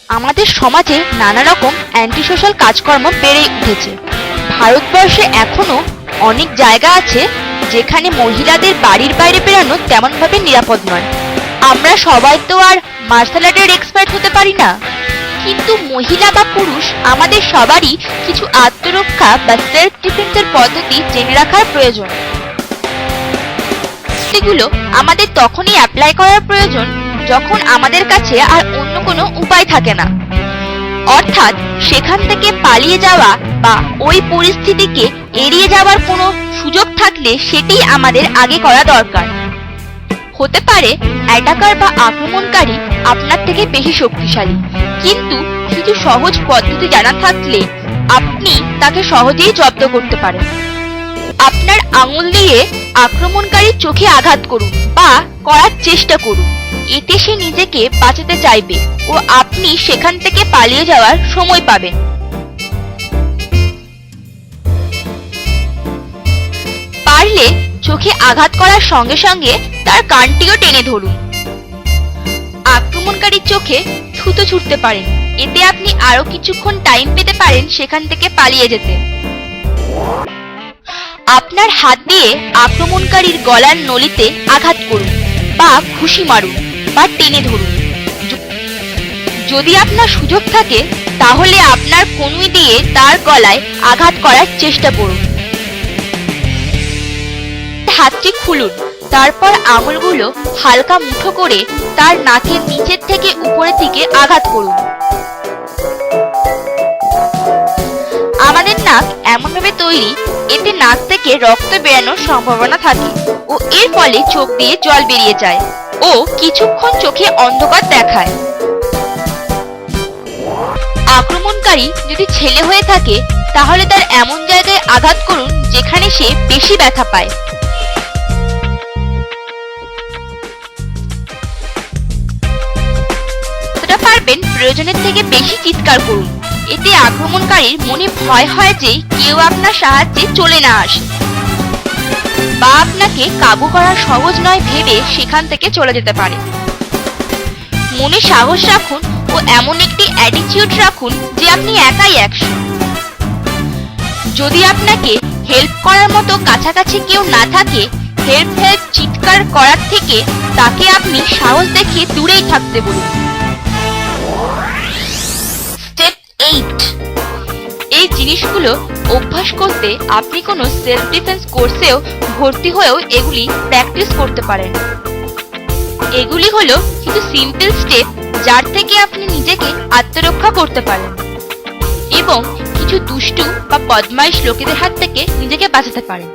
আমাদের সমাজে নানা রকম অ্যান্টি সোশ্যাল কাজকর্ম বেড়ে উঠেছে। ভারতবর্ষে এখনো অনেক জায়গা আছে যেখানে মহিলাদের বাড়ির বাইরে বেরানো তেমনভাবে নিরাপদ নয়। আমরা সবাই তো আর মার্শাল আর্টের এক্সপার্ট হতে পারি না, কিন্তু মহিলা বা পুরুষ আমাদের সবারই কিছু আত্মরক্ষা বা সেলফ ডিফেন্সের পদ্ধতি জেনে রাখার প্রয়োজন। সেগুলো আমাদের তখনই অ্যাপ্লাই করার প্রয়োজন যখন আমাদের কাছে আর অন্য কোনো উপায় থাকে না, অর্থাৎ সেখান থেকে পালিয়ে যাওয়া বা ওই পরিস্থিতিকে এড়িয়ে যাওয়ার কোনো সুযোগ থাকলে সেটাই আমাদের আগে করা দরকার। হতে পারে অ্যাটাকার বা আক্রমণকারী আপনার থেকে বেশি শক্তিশালী, কিন্তু কিছু সহজ পদ্ধতি জানা থাকলে আপনি তাকে সহজেই জব্দ করতে পারেন। আপনার আঙুল দিয়ে আক্রমণকারীর চোখে আঘাত করুন বা করার চেষ্টা করুন, এতে সে নিজেকে বাঁচাতে চাইবে ও আপনি সেখান থেকে পালিয়ে যাওয়ার সময় পাবেন। পারলে চোখে আঘাত করার সঙ্গে সঙ্গে তার কানটিও টেনে ধরুন। আক্রমণকারীর চোখে থুতো ছুটতে পারেন, এতে আপনি আরো কিছুক্ষণ টাইম পেতে পারেন সেখান থেকে পালিয়ে যেতে। আপনার হাত দিয়ে আক্রমণকারীর গলার নলিতে আঘাত করুন বা ঘুষি মারুন বা টেনে ধরুন। যদি আপনার সুযোগ থাকে তাহলে আপনার কনুই দিয়ে তার গলায় আঘাত করার চেষ্টা করুন। হাতটি খুলুন, তারপর আঙুলগুলো হালকা মুঠো করে তার নাকের নিচের থেকে উপরের দিকে আঘাত করুন। আমাদের নাক এমনভাবে তৈরি এতে নাক থেকে রক্ত বেরানোর সম্ভাবনা থাকে ও এর ফলে চোখ দিয়ে জল বেরিয়ে যায় ও কিছুক্ষণ চোখে অন্ধকার দেখায়। আক্রমণকারী যদি ছেলে হয়ে থাকে তাহলে তার এমন জায়গায় আঘাত করুন যেখানে সে বেশি ব্যথা পায়। পারবেন প্রয়োজনের থেকে বেশি চিৎকার করুন, এতে আক্রমণকারীর মনে ভয় হয় যে কেউ আপনার সাহায্যে চলে না আসে বা আপনাকে কাবু করা সহজ নয় ভেবে সেখান থেকে চলে যেতে পারে। মনে সাহস রাখুন ও এমন একটি অ্যাটিটিউড রাখুন যে আপনি একাই 100। যদি আপনাকে হেল্প করার মতো কাছাকাছি কেউ না থাকে, হেল্প চিৎকার করার থেকে তাকে আপনি সাহস দেখিয়ে দূরেই থাকতে বলুন। স্টেপ 8, এই জিনিসগুলো অভ্যাস করতে আপনি কোনো সেলফ ডিফেন্স কোর্সেও ভর্তি হয়েও এগুলি প্র্যাকটিস করতে পারেন। এগুলি হলো কিছু সিম্পল স্টেপ যার থেকে আপনি নিজেকে আত্মরক্ষা করতে পারেন এবং কিছু দুষ্টু বা বদমাইশ লোকেদের হাত থেকে নিজেকে বাঁচাতে পারেন।